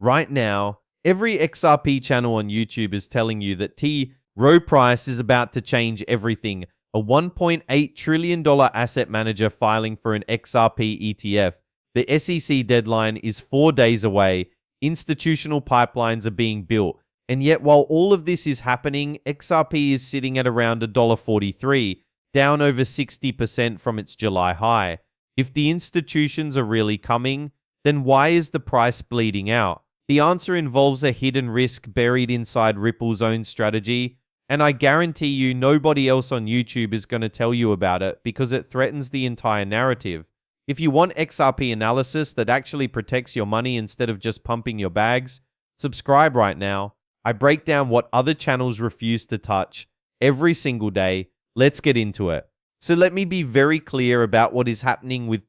Right now, every XRP channel on YouTube is telling you that Rowe Price is about to change everything. A $1.8 trillion asset manager filing for an XRP ETF. The SEC deadline is 4 days away. Institutional pipelines are being built. And yet, while all of this is happening, XRP is sitting at around $1.43, down over 60% from its July high. If the institutions are really coming, then why is the price bleeding out? The answer involves a hidden risk buried inside Ripple's own strategy, and I guarantee you nobody else on YouTube is going to tell you about it because it threatens the entire narrative. If you want XRP analysis that actually protects your money instead of just pumping your bags, subscribe right now. I break down what other channels refuse to touch every single day. Let's get into it. So let me be very clear about what is happening with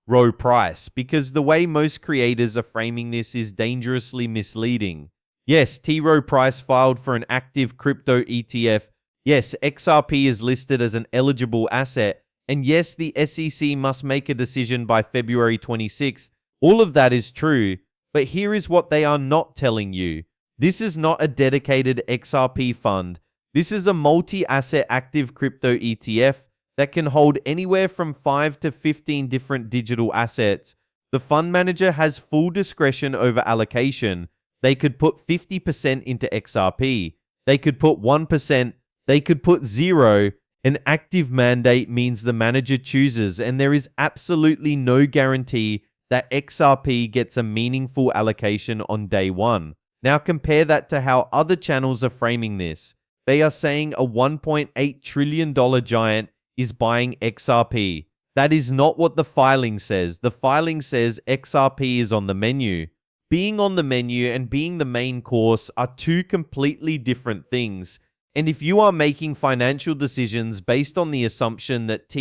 Rowe Price, because the way most creators are framing this is dangerously misleading. Yes, Rowe Price filed for an active crypto ETF. Yes, XRP is listed as an eligible asset. And yes, the SEC must make a decision by February 26th. All of that is true. But here is what they are not telling you. This is not a dedicated XRP fund. This is a multi-asset active crypto ETF that can hold anywhere from 5 to 15 different digital assets. The fund manager has full discretion over allocation. They could put 50% into XRP. They could put 1%. They could put 0. An active mandate means the manager chooses, and there is absolutely no guarantee that XRP gets a meaningful allocation on day one. Now compare that to how other channels are framing this. They are saying a $1.8 trillion giant is buying XRP. That is not what the filing says. The filing says XRP is on the menu. Being on the menu and being the main course are two completely different things. And if you are making financial decisions based on the assumption that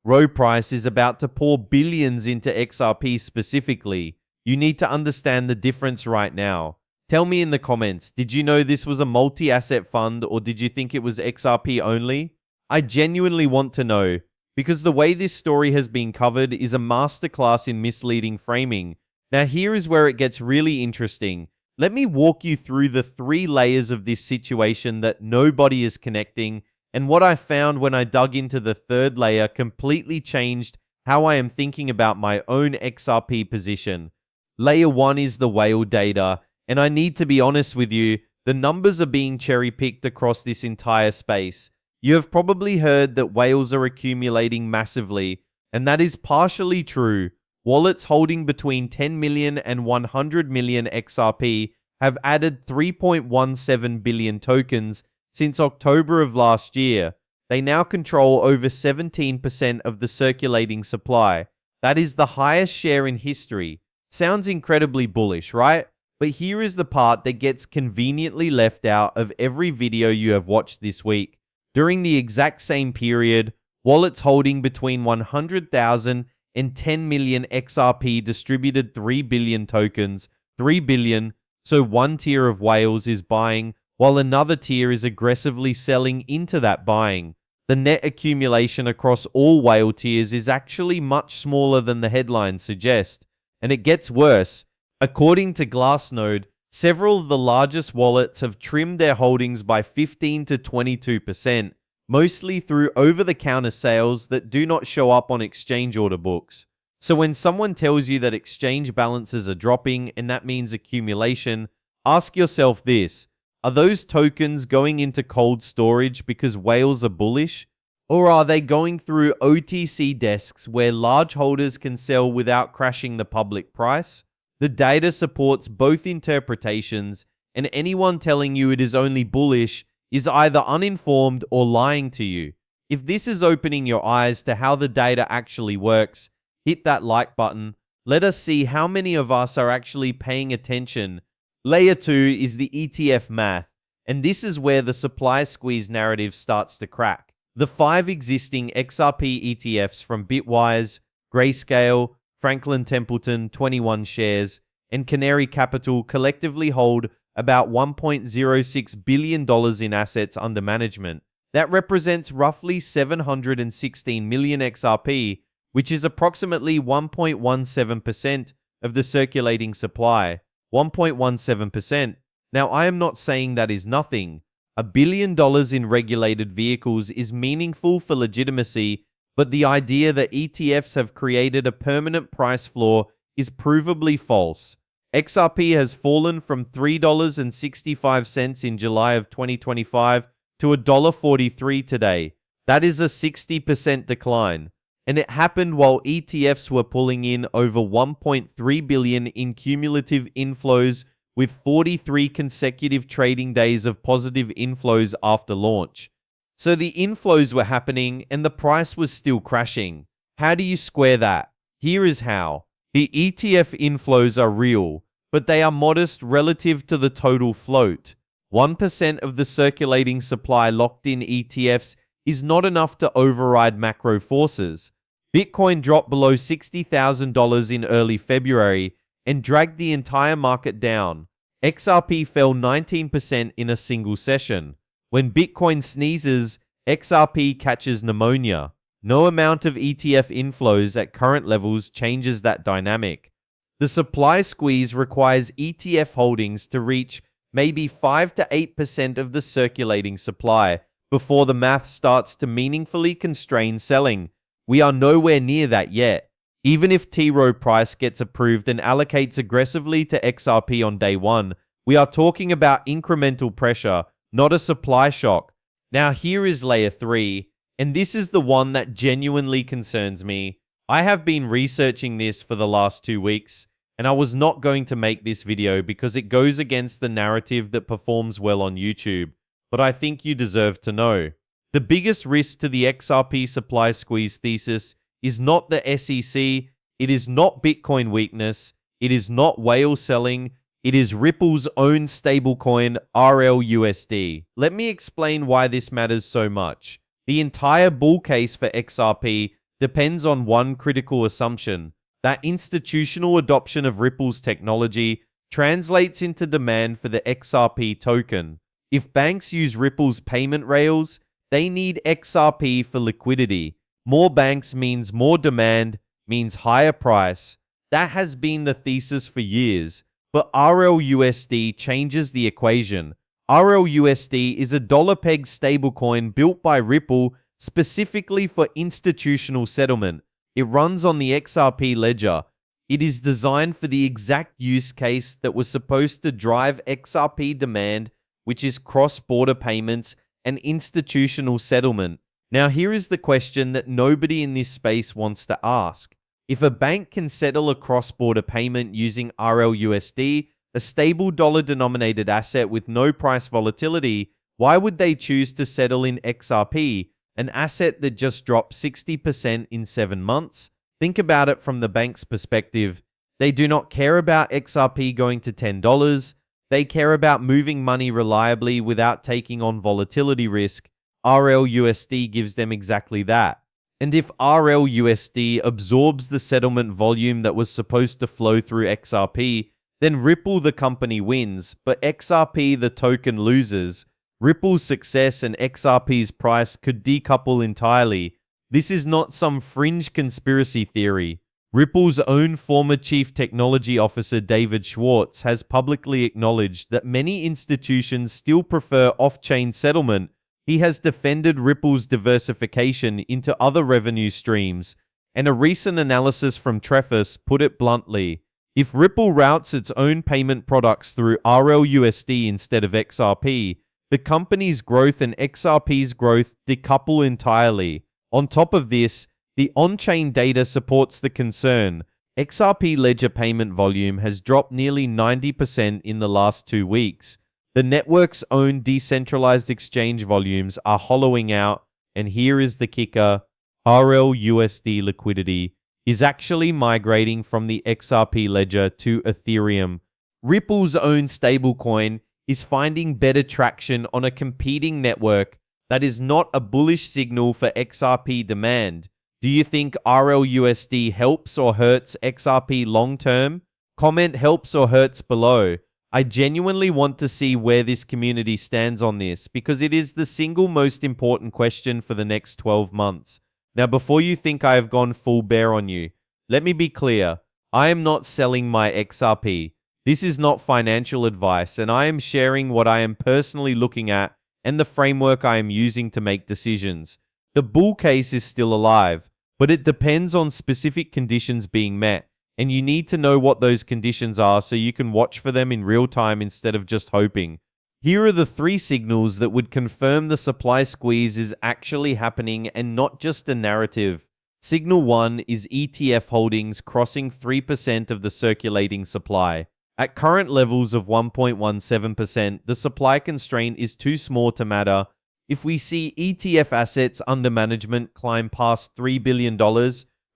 Rowe Price is about to pour billions into XRP specifically, you need to understand the difference right now. Tell me in the comments, did you know this was a multi-asset fund, or did you think it was XRP only? I genuinely want to know, because the way this story has been covered is a masterclass in misleading framing. Now here is where it gets really interesting. Let me walk you through the 3 layers of this situation that nobody is connecting, and what I found when I dug into the 3rd layer completely changed how I am thinking about my own XRP position. Layer 1 is the whale data. And I need to be honest with you, the numbers are being cherry-picked across this entire space. You have probably heard that whales are accumulating massively, and that is partially true. Wallets holding between 10 million and 100 million XRP have added 3.17 billion tokens since October of last year. They now control over 17% of the circulating supply. That is the highest share in history. Sounds incredibly bullish, right? But here is the part that gets conveniently left out of every video you have watched this week. During the exact same period, wallets holding between 100,000 and 10 million XRP distributed 3 billion tokens, 3 billion, so one tier of whales is buying, while another tier is aggressively selling into that buying. The net accumulation across all whale tiers is actually much smaller than the headlines suggest. And it gets worse. According to Glassnode, several of the largest wallets have trimmed their holdings by 15 to 22%, mostly through over-the-counter sales that do not show up on exchange order books. So when someone tells you that exchange balances are dropping and that means accumulation, ask yourself this: are those tokens going into cold storage because whales are bullish? Or are they going through OTC desks where large holders can sell without crashing the public price? The data supports both interpretations, and anyone telling you it is only bullish is either uninformed or lying to you. If this is opening your eyes to how the data actually works, hit that like button. Let us see how many of us are actually paying attention. Layer 2 is the ETF math, and this is where the supply squeeze narrative starts to crack. The 5 existing XRP ETFs from Bitwise, Grayscale, Franklin Templeton 21 shares, and Canary Capital collectively hold about $1.06 billion in assets under management. That represents roughly 716 million XRP, which is approximately 1.17% of the circulating supply. 1.17%. Now, I am not saying that is nothing. $1 billion in regulated vehicles is meaningful for legitimacy, but the idea that ETFs have created a permanent price floor is provably false. XRP has fallen from $3.65 in July of 2025 to $1.43 today. That is a 60% decline. And it happened while ETFs were pulling in over $1.3 billion in cumulative inflows, with 43 consecutive trading days of positive inflows after launch. So the inflows were happening and the price was still crashing. How do you square that? Here is how. The ETF inflows are real, but they are modest relative to the total float. 1% of the circulating supply locked in ETFs is not enough to override macro forces. Bitcoin dropped below $60,000 in early February and dragged the entire market down. XRP fell 19% in a single session. When Bitcoin sneezes, XRP catches pneumonia. No amount of ETF inflows at current levels changes that dynamic. The supply squeeze requires ETF holdings to reach maybe 5 to 8% of the circulating supply before the math starts to meaningfully constrain selling. We are nowhere near that yet. Even if Rowe Price gets approved and allocates aggressively to XRP on day one, we are talking about incremental pressure, not a supply shock. Now here is layer 3, and this is the one that genuinely concerns me. I have been researching this for the last 2 weeks, and I was not going to make this video because it goes against the narrative that performs well on YouTube, but I think you deserve to know. The biggest risk to the XRP supply squeeze thesis is not the SEC, it is not Bitcoin weakness, it is not whale selling, it is Ripple's own stablecoin RLUSD. Let me explain why this matters so much. The entire bull case for XRP depends on one critical assumption: that institutional adoption of Ripple's technology translates into demand for the XRP token. If banks use Ripple's payment rails, they need XRP for liquidity. More banks means more demand, means higher price. That has been the thesis for years, but RLUSD changes the equation. RLUSD is a dollar-pegged stablecoin built by Ripple specifically for institutional settlement. It runs on the XRP ledger. It is designed for the exact use case that was supposed to drive XRP demand, which is cross-border payments and institutional settlement. Now, here is the question that nobody in this space wants to ask. If a bank can settle a cross-border payment using RLUSD, a stable dollar-denominated asset with no price volatility, why would they choose to settle in XRP, an asset that just dropped 60% in 7 months? Think about it from the bank's perspective. They do not care about XRP going to $10. They care about moving money reliably without taking on volatility risk. RLUSD gives them exactly that. And if RLUSD absorbs the settlement volume that was supposed to flow through XRP, then Ripple the company wins, but XRP the token loses. Ripple's success and XRP's price could decouple entirely. This is not some fringe conspiracy theory. Ripple's own former chief technology officer David Schwartz has publicly acknowledged that many institutions still prefer off-chain settlement. He has defended Ripple's diversification into other revenue streams, and a recent analysis from Trefis put it bluntly: if Ripple routes its own payment products through RLUSD instead of XRP, the company's growth and XRP's growth decouple entirely. On top of this, the on-chain data supports the concern. XRP ledger payment volume has dropped nearly 90% in the last 2 weeks. The network's own decentralized exchange volumes are hollowing out, and here is the kicker: RLUSD liquidity is actually migrating from the XRP ledger to Ethereum. Ripple's own stablecoin is finding better traction on a competing network. That is not a bullish signal for XRP demand. Do you think RLUSD helps or hurts XRP long term? Comment helps or hurts below. I genuinely want to see where this community stands on this, because it is the single most important question for the next 12 months. Now, before you think I have gone full bear on you, let me be clear. I am not selling my XRP. This is not financial advice, and I am sharing what I am personally looking at and the framework I am using to make decisions. The bull case is still alive, but it depends on specific conditions being met, and you need to know what those conditions are so you can watch for them in real time instead of just hoping. Here are the 3 signals that would confirm the supply squeeze is actually happening and not just a narrative. Signal 1 is ETF holdings crossing 3% of the circulating supply. At current levels of 1.17%, the supply constraint is too small to matter. If we see ETF assets under management climb past $3 billion,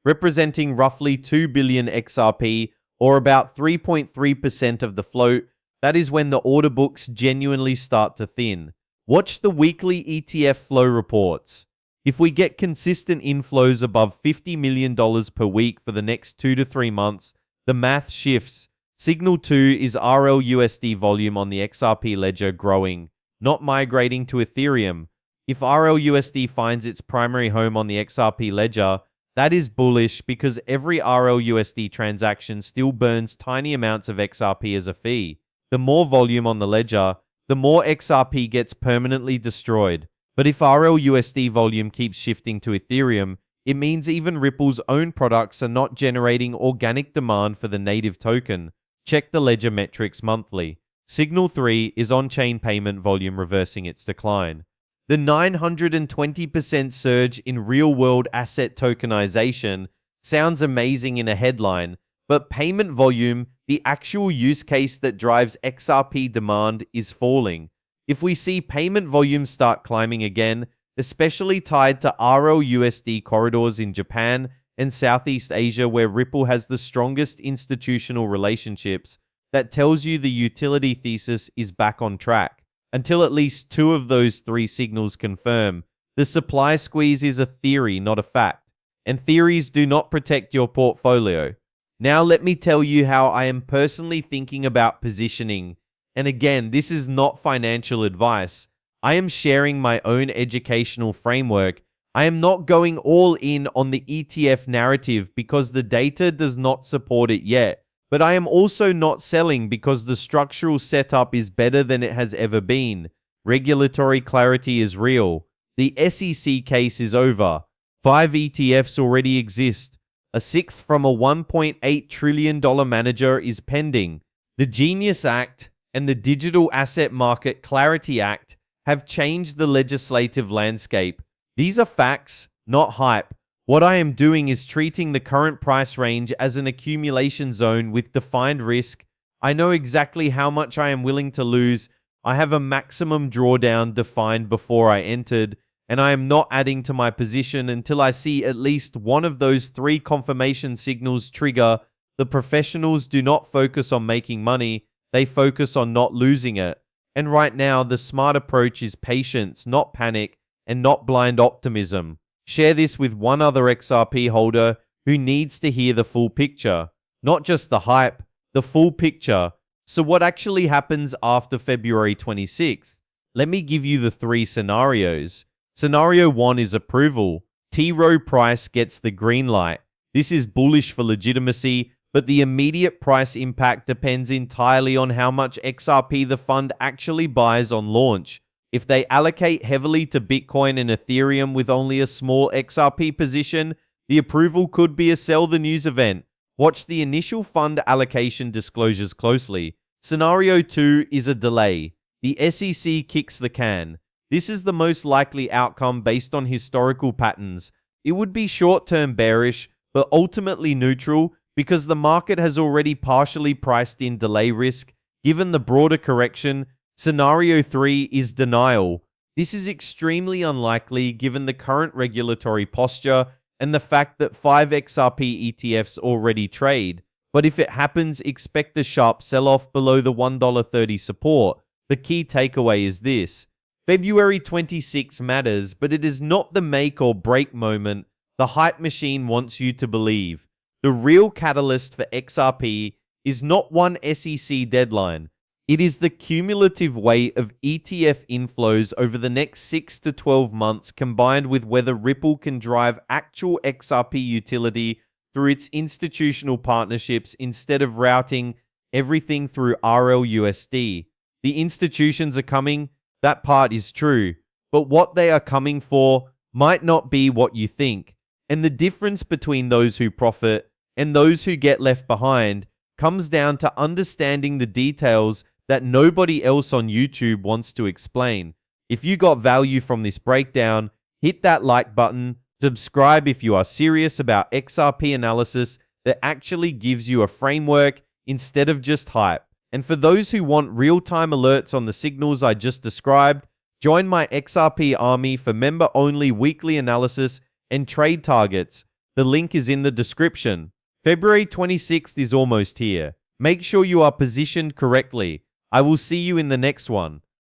representing roughly 2 billion XRP, or about 3.3% of the float, that is when the order books genuinely start to thin. Watch the weekly ETF flow reports. If we get consistent inflows above $50 million per week for the next 2 to 3 months, the math shifts. Signal 2 is RLUSD volume on the XRP ledger growing, not migrating to Ethereum. If RLUSD finds its primary home on the XRP ledger, that is bullish because every RLUSD transaction still burns tiny amounts of XRP as a fee. The more volume on the ledger, the more XRP gets permanently destroyed. But if RLUSD volume keeps shifting to Ethereum, it means even Ripple's own products are not generating organic demand for the native token. Check the ledger metrics monthly. Signal 3 is on-chain payment volume reversing its decline. The 920% surge in real-world asset tokenization sounds amazing in a headline, but payment volume, the actual use case that drives XRP demand, is falling. If we see payment volume start climbing again, especially tied to RLUSD corridors in Japan and Southeast Asia where Ripple has the strongest institutional relationships, that tells you the utility thesis is back on track. Until at least 2 of those 3 signals confirm, the supply squeeze is a theory, not a fact. And theories do not protect your portfolio. Now let me tell you how I am personally thinking about positioning. And again, this is not financial advice. I am sharing my own educational framework. I am not going all in on the ETF narrative because the data does not support it yet. But I am also not selling because the structural setup is better than it has ever been. Regulatory clarity is real. The SEC case is over. 5 ETFs already exist. A 6th from a $1.8 trillion manager is pending. The Genius Act and the Digital Asset Market Clarity Act have changed the legislative landscape. These are facts, not hype. What I am doing is treating the current price range as an accumulation zone with defined risk. I know exactly how much I am willing to lose. I have a maximum drawdown defined before I entered, and I am not adding to my position until I see at least one of those 3 confirmation signals trigger. The professionals do not focus on making money, they focus on not losing it. And right now, the smart approach is patience, not panic, and not blind optimism. Share this with one other XRP holder who needs to hear the full picture. Not just the hype, the full picture. So what actually happens after February 26th? Let me give you the 3 scenarios. Scenario 1 is approval. Rowe Price gets the green light. This is bullish for legitimacy, but the immediate price impact depends entirely on how much XRP the fund actually buys on launch. If they allocate heavily to Bitcoin and Ethereum with only a small XRP position, the approval could be a sell the news event. Watch the initial fund allocation disclosures closely. Scenario 2 is a delay. The SEC kicks the can. This is the most likely outcome based on historical patterns. It would be short-term bearish, but ultimately neutral because the market has already partially priced in delay risk. Given the broader correction, Scenario 3 is denial. This is extremely unlikely given the current regulatory posture and the fact that 5 XRP ETFs already trade. But if it happens, expect a sharp sell-off below the $1.30 support. The key takeaway is this. February 26 matters, but it is not the make or break moment the hype machine wants you to believe. The real catalyst for XRP is not one SEC deadline. It is the cumulative weight of ETF inflows over the next 6 to 12 months combined with whether Ripple can drive actual XRP utility through its institutional partnerships instead of routing everything through RLUSD. The institutions are coming, that part is true, but what they are coming for might not be what you think. And the difference between those who profit and those who get left behind comes down to understanding the details that nobody else on YouTube wants to explain. If you got value from this breakdown, hit that like button, subscribe if you are serious about XRP analysis that actually gives you a framework instead of just hype. And for those who want real-time alerts on the signals I just described, join my XRP army for member-only weekly analysis and trade targets. The link is in the description. February 26th is almost here. Make sure you are positioned correctly. I will see you in the next one.